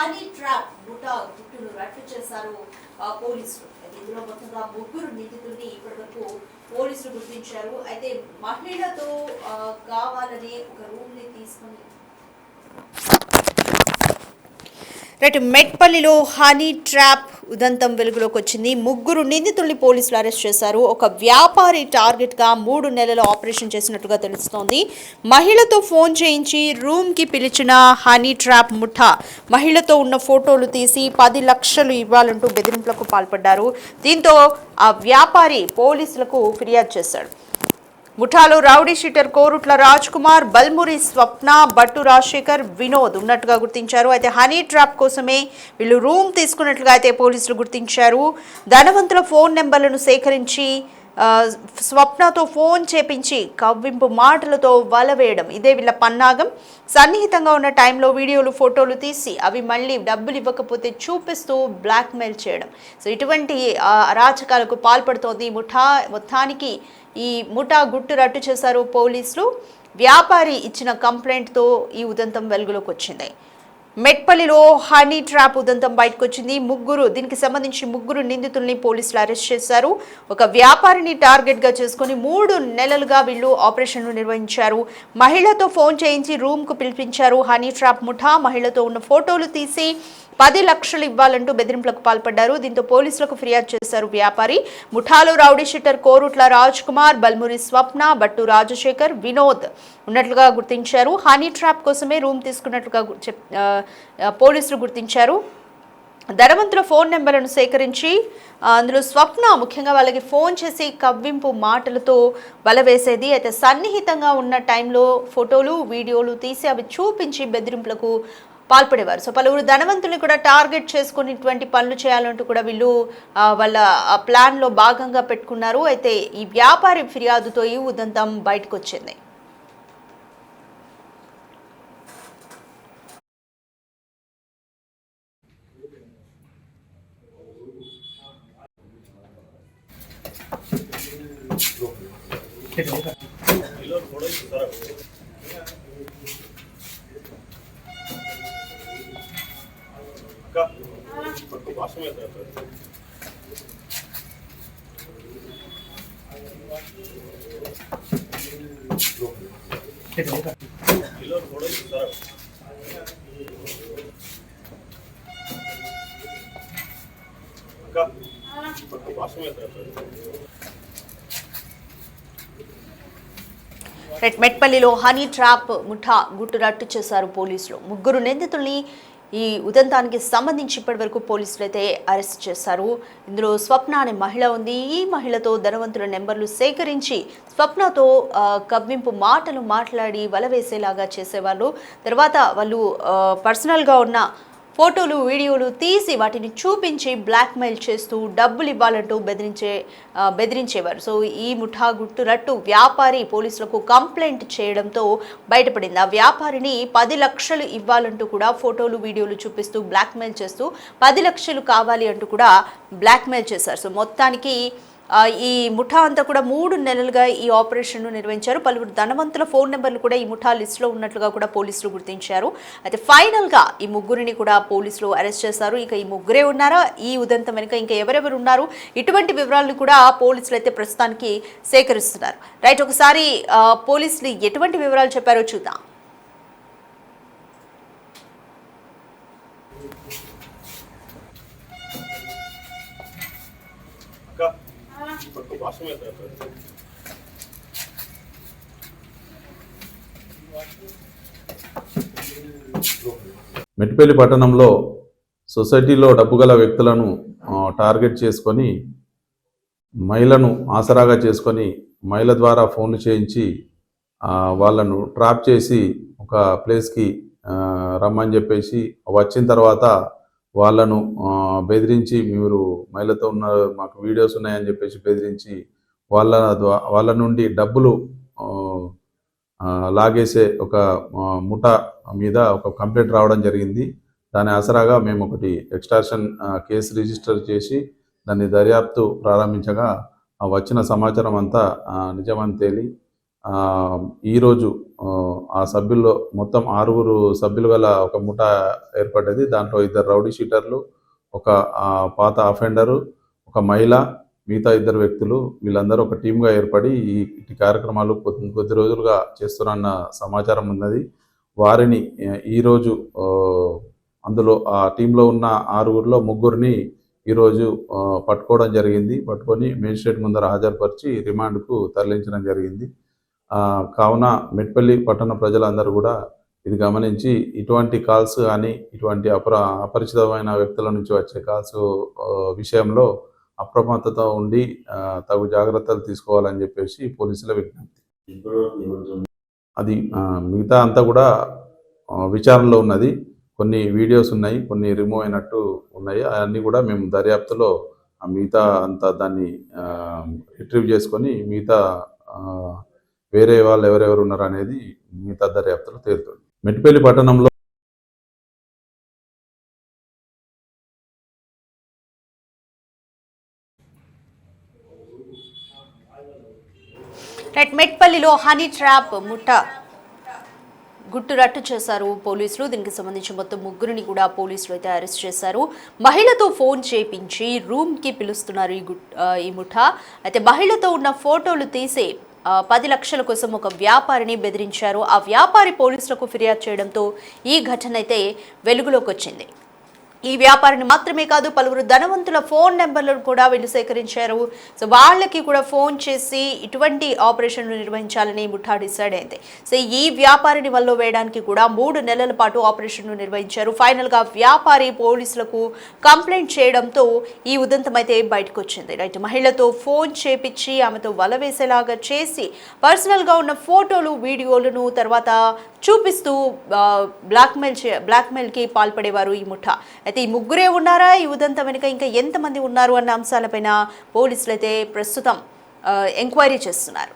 Honey trap ముఠా గుట్టును రట్టు చేశారు పోలీసులు. ఇందులో మొత్తంగా ముగ్గురు నిందితుల్ని ఇప్పటివరకు పోలీసులు గుర్తించారు. అయితే మహిళతో కావాలని ఒక రూమ్ ని తీసుకొని మెట్పల్లిలో హనీ ట్రాప్ ఉదంతం వెలుగులోకి వచ్చింది. ముగ్గురు నిందితుల్ని పోలీసులు అరెస్ట్ చేశారు. ఒక వ్యాపారి టార్గెట్గా 3 నెలల ఆపరేషన్ చేసినట్టుగా తెలుస్తోంది. మహిళతో ఫోన్ చేయించి రూమ్కి పిలిచిన హనీ ట్రాప్ ముఠా మహిళతో ఉన్న ఫోటోలు తీసి 10 లక్షలు ఇవ్వాలంటూ బెదిరింపులకు పాల్పడ్డారు. దీంతో ఆ వ్యాపారి పోలీసులకు ఫిర్యాదు చేశాడు. ముఠాలో రౌడీ షీటర్ కోరుట్ల రాజ్ కుమార్, బల్మురి స్వప్న, బట్టు రాజశేఖర్, వినోద్ ఉన్నట్టుగా గుర్తించారు. అయితే హనీ ట్రాప్ కోసమే వీళ్ళు రూమ్ తీసుకున్నట్లుగా అయితే పోలీసులు గుర్తించారు. ధనవంతుల ఫోన్ నెంబర్లను సేకరించి స్వప్నతో ఫోన్ చేపించి కవ్వింపు మాటలతో వలవేయడం ఇదే వీళ్ళ పన్నాగం. సన్నిహితంగా ఉన్న టైంలో వీడియోలు ఫోటోలు తీసి అవి మళ్ళీ డబ్బులు ఇవ్వకపోతే చూపిస్తూ బ్లాక్మెయిల్ చేయడం. సో ఇటువంటి అరాచకాలకు పాల్పడుతోంది ముఠా. మొత్తానికి ఈ ముఠా గుట్టు రట్టు చేశారు పోలీసులు. వ్యాపారి ఇచ్చిన కంప్లైంట్తో ఈ ఉదంతం వెలుగులోకి వచ్చింది. మెట్పల్లిలో హనీ ట్రాప్ ఉదంతం బయటకు వచ్చింది. దీనికి సంబంధించి ముగ్గురు నిందితుల్ని పోలీసులు అరెస్ట్ చేశారు. ఒక వ్యాపారిని టార్గెట్గా చేసుకుని 3 నెలలుగా వీళ్ళు ఆపరేషన్లు నిర్వహించారు. మహిళతో ఫోన్ చేయించి రూమ్కు పిలిపించారు. హనీ ట్రాప్ ముఠా మహిళతో ఉన్న ఫోటోలు తీసి 10 లక్షలు ఇవ్వాలంటూ బెదిరింపులకు పాల్పడ్డారు. దీంతో పోలీసులకు ఫిర్యాదు చేశారు వ్యాపారి. ముఠాలో రౌడీ షీటర్ కోరుట్ల రాజ్ కుమార్, బల్మురి స్వప్న, బట్టు రాజశేఖర్, వినోద్ ఉన్నట్లుగా గుర్తించారు. హనీ ట్రాప్ కోసమే రూమ్ తీసుకున్నట్లుగా పోలీసులు గుర్తించారు. ధనవంతుల ఫోన్ నెంబర్లను సేకరించి అందులో స్వప్న ముఖ్యంగా వాళ్ళకి ఫోన్ చేసి కవ్వింపు మాటలతో బలవేసేది. అయితే సన్నిహితంగా ఉన్న టైంలో ఫోటోలు వీడియోలు తీసి అవి చూపించి బెదిరింపులకు పాల్పడేవారు. సో పలువురు ధనవంతుల్ని కూడా టార్గెట్ చేసుకుని ఇటువంటి పనులు చేయాలంటూ కూడా వీళ్ళు వాళ్ళ ప్లాన్లో భాగంగా పెట్టుకున్నారు. అయితే ఈ వ్యాపారి ఫిర్యాదుతో ఈ ఉదంతం బయటకు వచ్చింది. మెట్పల్లిలో హనీ ట్రాప్ ముఠా గుట్టు రట్టు చేశారు పోలీసులు. ముగ్గురు నిందితుల్ని ఈ ఉదంతానికి సంబంధించి ఇప్పటి వరకు పోలీసులు అయితే అరెస్ట్ చేశారు. ఇందులో స్వప్న అనే మహిళ ఉంది. ఈ మహిళతో ధనవంతుల నెంబర్లు సేకరించి స్వప్నతో కవ్వింపు మాటలు మాట్లాడి వలవేసేలాగా చేసేవాళ్ళు. తర్వాత వాళ్ళు పర్సనల్గా ఉన్న ఫోటోలు వీడియోలు తీసి వాటిని చూపించి బ్లాక్మెయిల్ చేస్తూ డబ్బులు ఇవ్వాలంటూ బెదిరించేవారు. సో ఈ ముఠా గుట్టు రట్టు వ్యాపారి పోలీసులకు కంప్లైంట్ చేయడంతో బయటపడింది. ఆ వ్యాపారిని 10 లక్షలు ఇవ్వాలంటూ కూడా ఫోటోలు వీడియోలు చూపిస్తూ బ్లాక్మెయిల్ చేస్తూ 10 లక్షలు కావాలి అంటూ కూడా బ్లాక్మెయిల్ చేశారు. సో మొత్తానికి ఈ ముఠా అంతా కూడా 3 నెలలుగా ఈ ఆపరేషన్ను నిర్వహించారు. పలువురు ధనవంతుల ఫోన్ నెంబర్లు కూడా ఈ ముఠా లిస్టులో ఉన్నట్లుగా కూడా పోలీసులు గుర్తించారు. అయితే ఫైనల్గా ఈ ముగ్గురిని కూడా పోలీసులు అరెస్ట్ చేశారు. ఇక ఈ ముగ్గురే ఉన్నారా, ఈ ఉదంతం వెనుక ఇంకా ఎవరెవరు ఉన్నారు, ఇటువంటి వివరాలను కూడా పోలీసులు అయితే ప్రస్తుతానికి సేకరిస్తున్నారు. రైట్, ఒకసారి పోలీసులు ఎటువంటి వివరాలు చెప్పారో చూద్దాం. మెట్పల్లి పట్టణంలో సొసైటీలో డబ్బుగల వ్యక్తులను టార్గెట్ చేసుకొని మహిళను ఆసరాగా చేసుకొని మహిళ ద్వారా ఫోన్లు చేయించి వాళ్ళను ట్రాప్ చేసి ఒక ప్లేస్కి రమ్మని చెప్పేసి వచ్చిన తర్వాత వాళ్ళను బెదిరించి మీరు మహిళతో ఉన్న మాకు వీడియోస్ ఉన్నాయని చెప్పేసి బెదిరించి వాళ్ళ నుండి డబ్బులు లాగేసే ఒక ముఠా మీద ఒక కంప్లైంట్ రావడం జరిగింది. దాని ఆసరాగా మేము ఒకటి ఎక్స్టార్షన్ కేసు రిజిస్టర్ చేసి దాన్ని దర్యాప్తు ప్రారంభించగా వచ్చిన సమాచారం అంతా నిజమని తేలి ఈరోజు ఆ సభ్యుల్లో మొత్తం 6 సభ్యులు గల ఒక ముఠా ఏర్పడ్డది. దాంట్లో 2 రౌడీ షీటర్లు, ఒక పాత అఫెండరు, ఒక మహిళ, మిగతా 2 వ్యక్తులు వీళ్ళందరూ ఒక టీమ్గా ఏర్పడి ఈ కార్యక్రమాలు కొద్ది రోజులుగా చేస్తున్న సమాచారం ఉన్నది. వారిని ఈరోజు అందులో ఆ టీంలో ఉన్న 6గురిలో 3గురిని ఈరోజు పట్టుకోవడం జరిగింది. పట్టుకొని మేజిస్ట్రేట్ ముందర హాజరుపరిచి రిమాండ్కు తరలించడం జరిగింది. కావున మెట్పల్లి పట్టణ ప్రజలందరూ కూడా ఇది గమనించి ఇటువంటి కాల్స్ కానీ ఇటువంటి అపరిచితమైన వ్యక్తుల నుంచి వచ్చే కాల్స్ విషయంలో అప్రమత్తత ఉండి తగు జాగ్రత్తలు తీసుకోవాలని చెప్పేసి పోలీసుల విజ్ఞప్తి. అది మిగతా అంతా కూడా విచారణలో ఉన్నది. కొన్ని వీడియోస్ ఉన్నాయి, కొన్ని రిమూవ్ అయినట్టు ఉన్నాయి. అవన్నీ కూడా మేము దర్యాప్తులో మిగతా అంతా దాన్ని రిట్రీవ్ చేసుకొని మిగతా వేరే వాళ్ళు ఎవరెవరు ఉన్నారు అనేది మిగతా దర్యాప్తులో తేలుతుంది. మెట్పల్లి పట్టణంలో మెట్పల్లిలో హనీ ట్రాప్ ముఠా గుట్టు రట్టు చేశారు పోలీసులు. దీనికి సంబంధించి మొత్తం 3గురిని కూడా పోలీసులు అయితే అరెస్ట్ చేశారు. మహిళతో ఫోన్ చేపించి రూమ్కి పిలుస్తున్నారు ఈ ముఠా. అయితే మహిళతో ఉన్న ఫోటోలు తీసి 10 లక్షల కోసం ఒక వ్యాపారిని బెదిరించారు. ఆ వ్యాపారి పోలీసులకు ఫిర్యాదు చేయడంతో ఈ ఘటన అయితే వెలుగులోకి వచ్చింది. ఈ వ్యాపారిని మాత్రమే కాదు, పలువురు ధనవంతుల ఫోన్ నెంబర్లను కూడా వీళ్ళు సేకరించారు. సో వాళ్ళకి కూడా ఫోన్ చేసి ఇటువంటి ఆపరేషన్లు నిర్వహించాలని ముఠా డిసైడ్ అయింది. సో ఈ వ్యాపారిని వల్ల వేయడానికి కూడా 3 నెలల పాటు ఆపరేషన్లు నిర్వహించారు. ఫైనల్గా వ్యాపారి పోలీసులకు కంప్లైంట్ చేయడంతో ఈ ఉదంతం అయితే బయటకు వచ్చింది. రైట్, మహిళతో ఫోన్ చేపించి ఆమెతో వల వేసేలాగా చేసి పర్సనల్గా ఉన్న ఫోటోలు, వీడియోలను తర్వాత చూపిస్తూ బ్లాక్మెయిల్కి పాల్పడేవారు ఈ ముఠా. అయితే ఈ 3గురే ఉన్నారా, ఈ ఉదంతం వెనుక ఇంకా ఎంతమంది ఉన్నారు అన్న అంశాలపైన పోలీసులు అయితే ప్రస్తుతం ఎంక్వైరీ చేస్తున్నారు.